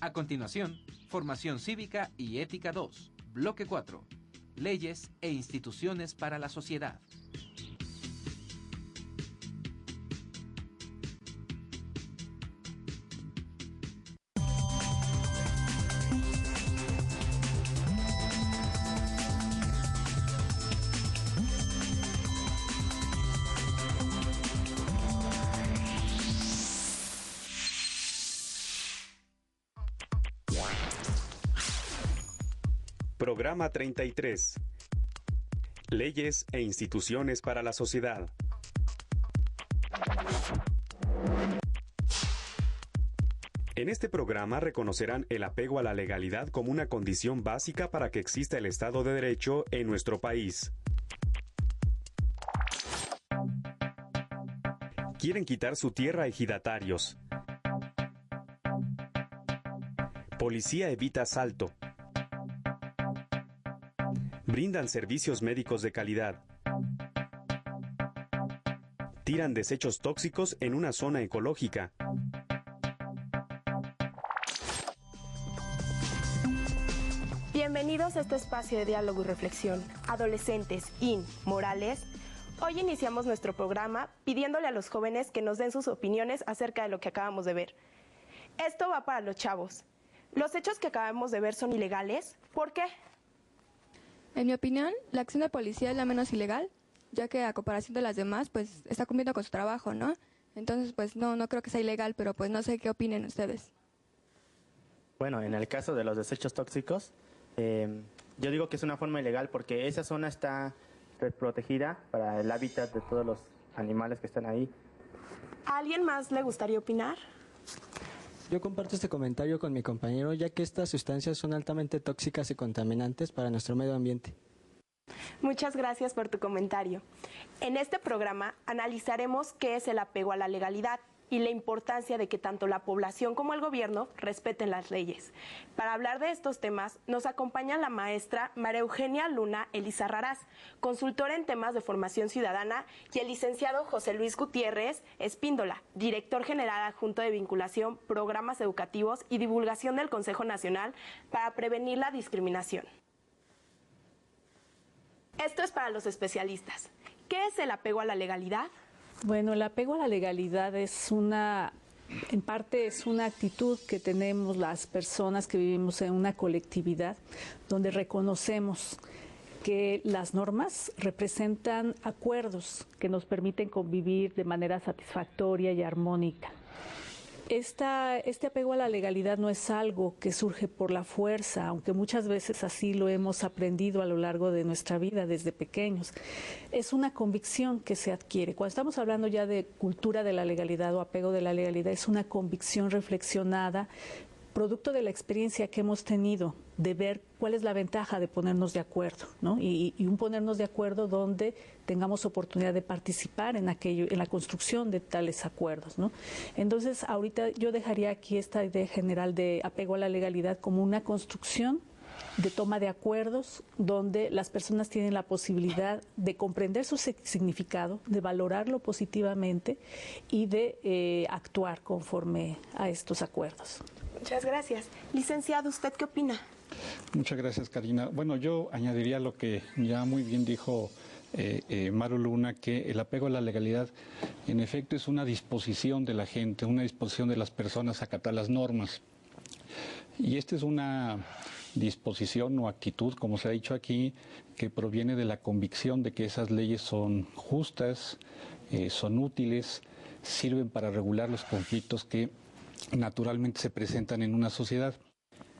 A continuación, Formación Cívica y Ética 2, Bloque 4, Leyes e Instituciones para la Sociedad. Programa 33. Leyes e instituciones para la sociedad. En este programa reconocerán el apego a la legalidad como una condición básica para que exista el Estado de Derecho en nuestro país. Quieren quitar su tierra a ejidatarios. Policía evita asalto. Brindan servicios médicos de calidad. Tiran desechos tóxicos en una zona ecológica. Bienvenidos a este espacio de diálogo y reflexión. Adolescentes, morales. Hoy iniciamos nuestro programa pidiéndole a los jóvenes que nos den sus opiniones acerca de lo que acabamos de ver. Esto va para los chavos. ¿Los hechos que acabamos de ver son ilegales? ¿Por qué? En mi opinión, la acción de policía es la menos ilegal, ya que a comparación de las demás, pues está cumpliendo con su trabajo, ¿no? Entonces, pues no creo que sea ilegal, pero pues no sé qué opinen ustedes. Bueno, en el caso de los desechos tóxicos, yo digo que es una forma ilegal porque esa zona está protegida para el hábitat de todos los animales que están ahí. ¿A alguien más le gustaría opinar? Yo comparto este comentario con mi compañero, ya que estas sustancias son altamente tóxicas y contaminantes para nuestro medio ambiente. Muchas gracias por tu comentario. En este programa analizaremos qué es el apego a la legalidad y la importancia de que tanto la población como el gobierno respeten las leyes. Para hablar de estos temas nos acompaña la maestra María Eugenia Luna Elizarrarás, consultora en temas de formación ciudadana, y el licenciado José Luis Gutiérrez Espíndola, director general adjunto de vinculación, programas educativos y divulgación del Consejo Nacional para Prevenir la Discriminación. Esto es para los especialistas. ¿Qué es el apego a la legalidad? Bueno, el apego a la legalidad en parte es una actitud que tenemos las personas que vivimos en una colectividad donde reconocemos que las normas representan acuerdos que nos permiten convivir de manera satisfactoria y armónica. Este apego a la legalidad no es algo que surge por la fuerza, aunque muchas veces así lo hemos aprendido a lo largo de nuestra vida desde pequeños. Es una convicción que se adquiere. Cuando estamos hablando ya de cultura de la legalidad o apego de la legalidad, es una convicción reflexionada, producto de la experiencia que hemos tenido de ver cuál es la ventaja de ponernos de acuerdo, ¿no? Y un ponernos de acuerdo donde tengamos oportunidad de participar en la construcción de tales acuerdos, ¿no? Entonces, ahorita yo dejaría aquí esta idea general de apego a la legalidad como una construcción de toma de acuerdos donde las personas tienen la posibilidad de comprender su significado, de valorarlo positivamente y de actuar conforme a estos acuerdos. Muchas gracias. Licenciado, ¿usted qué opina? Muchas gracias, Karina. Bueno, yo añadiría lo que ya muy bien dijo Maru Luna, que el apego a la legalidad en efecto es una disposición de la gente, una disposición de las personas a acatar las normas. Y esta es una disposición o actitud, como se ha dicho aquí, que proviene de la convicción de que esas leyes son justas, son útiles, sirven para regular los conflictos que naturalmente se presentan en una sociedad.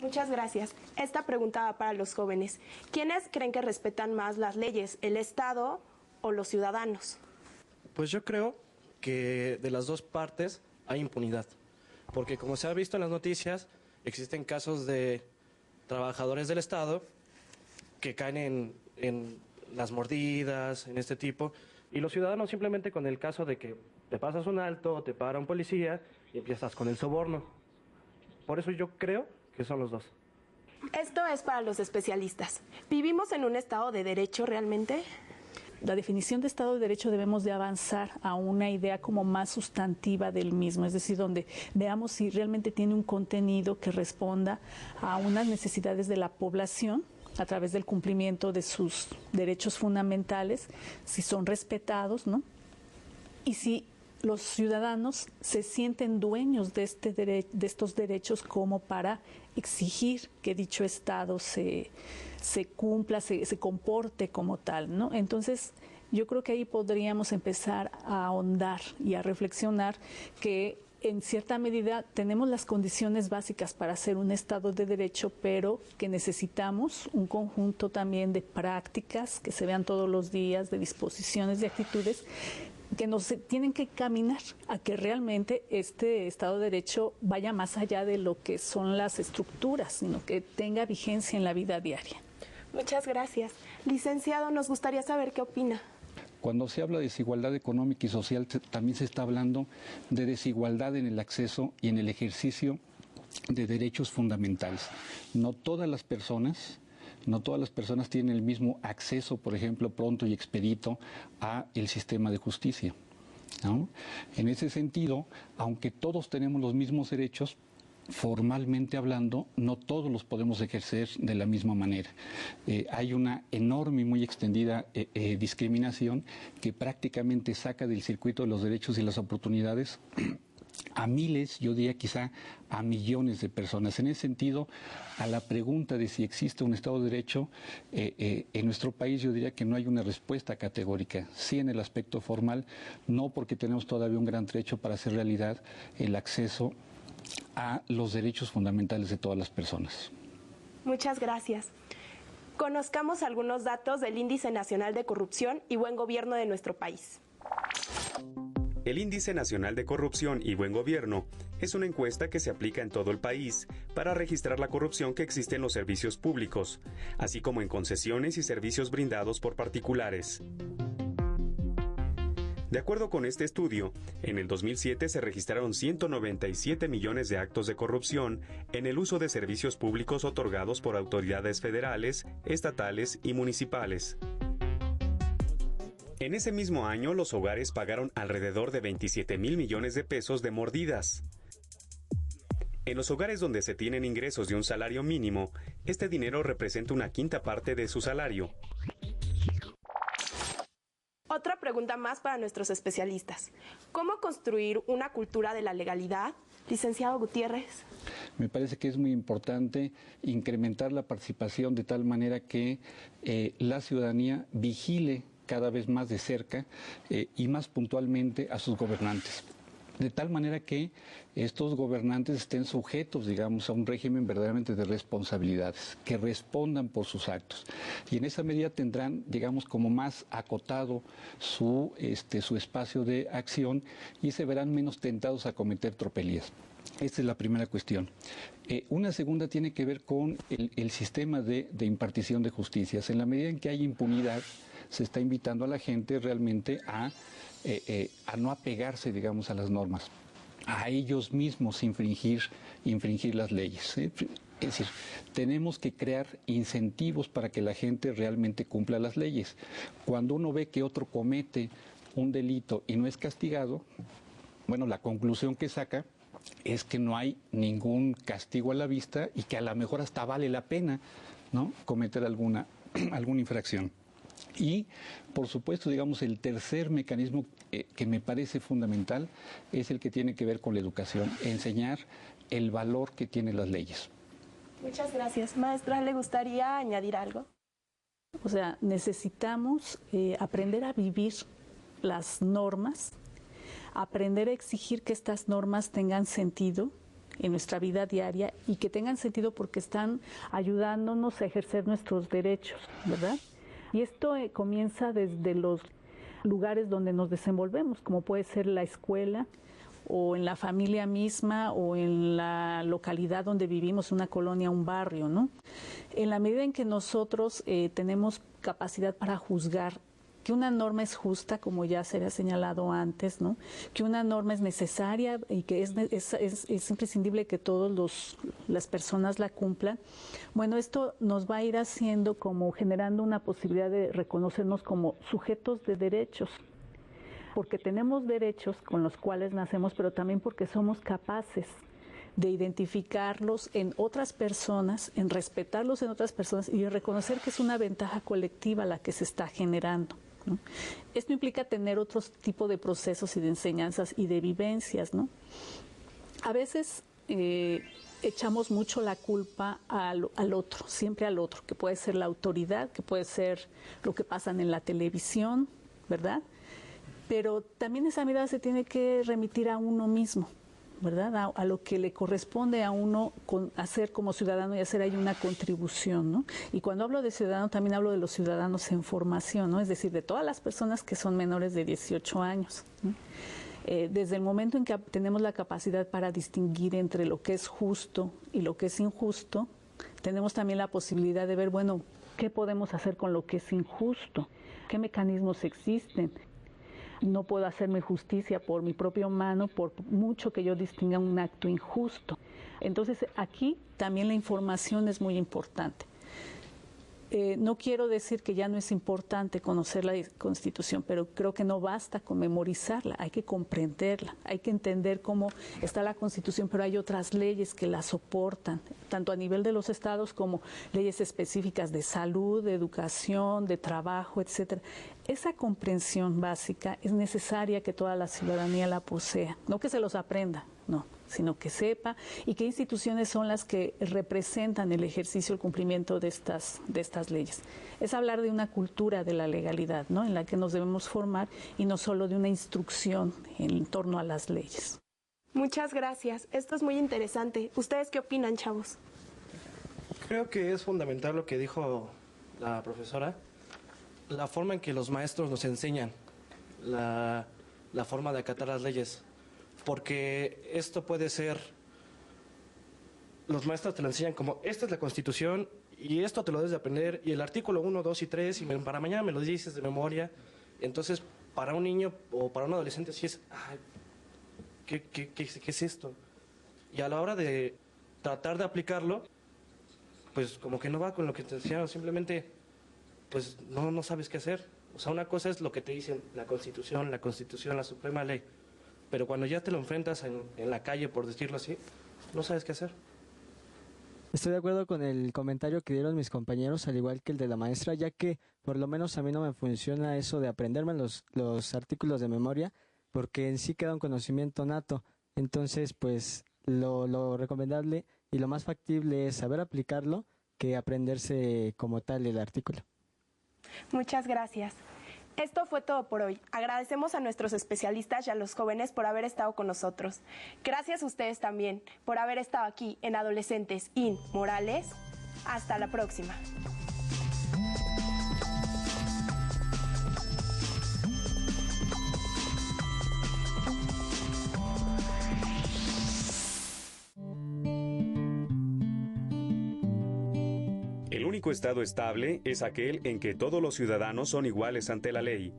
Muchas gracias. Esta pregunta va para los jóvenes. ¿Quiénes creen que respetan más las leyes, el Estado o los ciudadanos? Pues yo creo que de las dos partes hay impunidad, porque como se ha visto en las noticias, existen casos de trabajadores del Estado que caen en las mordidas, en este tipo, y los ciudadanos simplemente con el caso de que te pasas un alto, te para un policía y empiezas con el soborno. Por eso yo creo que son los dos. Esto es para los especialistas. ¿Vivimos en un estado de derecho realmente? la definición de Estado de Derecho debemos de avanzar a una idea como más sustantiva del mismo, es decir, donde veamos si realmente tiene un contenido que responda a unas necesidades de la población a través del cumplimiento de sus derechos fundamentales, si son respetados, ¿no? Y si los ciudadanos se sienten dueños de estos derechos como para exigir que dicho Estado se cumpla, se comporte como tal, ¿no? Entonces, yo creo que ahí podríamos empezar a ahondar y a reflexionar que en cierta medida tenemos las condiciones básicas para ser un Estado de Derecho, pero que necesitamos un conjunto también de prácticas que se vean todos los días, de disposiciones, de actitudes que nos tienen que caminar a que realmente este Estado de Derecho vaya más allá de lo que son las estructuras, sino que tenga vigencia en la vida diaria. Muchas gracias. Licenciado, nos gustaría saber qué opina. Cuando se habla de desigualdad económica y social, también se está hablando de desigualdad en el acceso y en el ejercicio de derechos fundamentales. No todas las personas tienen el mismo acceso, por ejemplo, pronto y expedito a el sistema de justicia, ¿no? En ese sentido, aunque todos tenemos los mismos derechos, formalmente hablando, no todos los podemos ejercer de la misma manera. Hay una enorme y muy extendida discriminación que prácticamente saca del circuito de los derechos y las oportunidades a miles, yo diría quizá a millones de personas. En ese sentido, a la pregunta de si existe un Estado de Derecho, en nuestro país yo diría que no hay una respuesta categórica. Sí en el aspecto formal, no, porque tenemos todavía un gran trecho para hacer realidad el acceso a los derechos fundamentales de todas las personas. Muchas gracias. Conozcamos algunos datos del Índice Nacional de Corrupción y Buen Gobierno de nuestro país. El Índice Nacional de Corrupción y Buen Gobierno es una encuesta que se aplica en todo el país para registrar la corrupción que existe en los servicios públicos, así como en concesiones y servicios brindados por particulares. De acuerdo con este estudio, en el 2007 se registraron 197 millones de actos de corrupción en el uso de servicios públicos otorgados por autoridades federales, estatales y municipales. En ese mismo año, los hogares pagaron alrededor de 27 mil millones de pesos de mordidas. En los hogares donde se tienen ingresos de un salario mínimo, este dinero representa una quinta parte de su salario. Otra pregunta más para nuestros especialistas. ¿Cómo construir una cultura de la legalidad? Licenciado Gutiérrez. Me parece que es muy importante incrementar la participación de tal manera que la ciudadanía vigile cada vez más de cerca y más puntualmente a sus gobernantes. De tal manera que estos gobernantes estén sujetos, digamos, a un régimen verdaderamente de responsabilidades, que respondan por sus actos. Y en esa medida tendrán, digamos, como más acotado su espacio de acción y se verán menos tentados a cometer tropelías. Esta es la primera cuestión. Una segunda tiene que ver con el sistema de impartición de justicias. En la medida en que hay impunidad, se está invitando a la gente realmente a no apegarse, digamos, a las normas, a ellos mismos infringir las leyes. Es decir, tenemos que crear incentivos para que la gente realmente cumpla las leyes. Cuando uno ve que otro comete un delito y no es castigado, bueno, la conclusión que saca es que no hay ningún castigo a la vista y que a lo mejor hasta vale la pena, ¿no?, cometer alguna infracción. Y, por supuesto, digamos, el tercer mecanismo que me parece fundamental es el que tiene que ver con la educación, enseñar el valor que tienen las leyes. Muchas gracias. Maestra, ¿le gustaría añadir algo? O sea, necesitamos aprender a vivir las normas, aprender a exigir que estas normas tengan sentido en nuestra vida diaria y que tengan sentido porque están ayudándonos a ejercer nuestros derechos, ¿verdad? Y esto comienza desde los lugares donde nos desenvolvemos, como puede ser la escuela o en la familia misma o en la localidad donde vivimos, una colonia, un barrio, ¿no? En la medida en que nosotros tenemos capacidad para juzgar que una norma es justa, como ya se ha señalado antes, ¿no? Que una norma es necesaria y que es imprescindible que todas las personas la cumplan. Bueno, esto nos va a ir haciendo como generando una posibilidad de reconocernos como sujetos de derechos, porque tenemos derechos con los cuales nacemos, pero también porque somos capaces de identificarlos en otras personas, en respetarlos en otras personas y en reconocer que es una ventaja colectiva la que se está generando, ¿no? Esto implica tener otro tipo de procesos y de enseñanzas y de vivencias, ¿no? A veces echamos mucho la culpa al otro, siempre al otro, que puede ser la autoridad, que puede ser lo que pasa en la televisión, ¿verdad? Pero también esa mirada se tiene que remitir a uno mismo, ¿verdad? A lo que le corresponde a uno hacer como ciudadano y hacer ahí una contribución, ¿no? Y cuando hablo de ciudadano también hablo de los ciudadanos en formación, ¿no? Es decir, de todas las personas que son menores de 18 años, ¿no? Desde el momento en que tenemos la capacidad para distinguir entre lo que es justo y lo que es injusto, tenemos también la posibilidad de ver, bueno, ¿qué podemos hacer con lo que es injusto? ¿Qué mecanismos existen? No puedo hacerme justicia por mi propia mano, por mucho que yo distinga un acto injusto. Entonces, aquí también la información es muy importante. No quiero decir que ya no es importante conocer la Constitución, pero creo que no basta con memorizarla, hay que comprenderla, hay que entender cómo está la Constitución, pero hay otras leyes que la soportan, tanto a nivel de los estados como leyes específicas de salud, de educación, de trabajo, etcétera. Esa comprensión básica es necesaria que toda la ciudadanía la posea, no que se los aprenda, no, sino que sepa y qué instituciones son las que representan el ejercicio, el cumplimiento de estas leyes. Es hablar de una cultura de la legalidad, ¿no? En la que nos debemos formar y no solo de una instrucción en torno a las leyes. Muchas gracias. Esto es muy interesante. ¿Ustedes qué opinan, chavos? Creo que es fundamental lo que dijo la profesora, la forma en que los maestros nos enseñan, la forma de acatar las leyes. Porque esto puede ser, los maestros te lo enseñan como, esta es la Constitución y esto te lo debes de aprender, y el artículo 1, 2 y 3, y para mañana me lo dices de memoria. Entonces, para un niño o para un adolescente sí es, ay, ¿qué es esto? Y a la hora de tratar de aplicarlo, pues como que no va con lo que te enseñaron, simplemente, pues no sabes qué hacer. O sea, una cosa es lo que te dicen la Constitución, la suprema ley. Pero cuando ya te lo enfrentas en la calle, por decirlo así, no sabes qué hacer. Estoy de acuerdo con el comentario que dieron mis compañeros, al igual que el de la maestra, ya que por lo menos a mí no me funciona eso de aprenderme los artículos de memoria, porque en sí queda un conocimiento nato. Entonces, pues lo recomendable y lo más factible es saber aplicarlo que aprenderse como tal el artículo. Muchas gracias. Esto fue todo por hoy. Agradecemos a nuestros especialistas y a los jóvenes por haber estado con nosotros. Gracias a ustedes también por haber estado aquí en Adolescentes in Morales. Hasta la próxima. El único estado estable es aquel en que todos los ciudadanos son iguales ante la ley.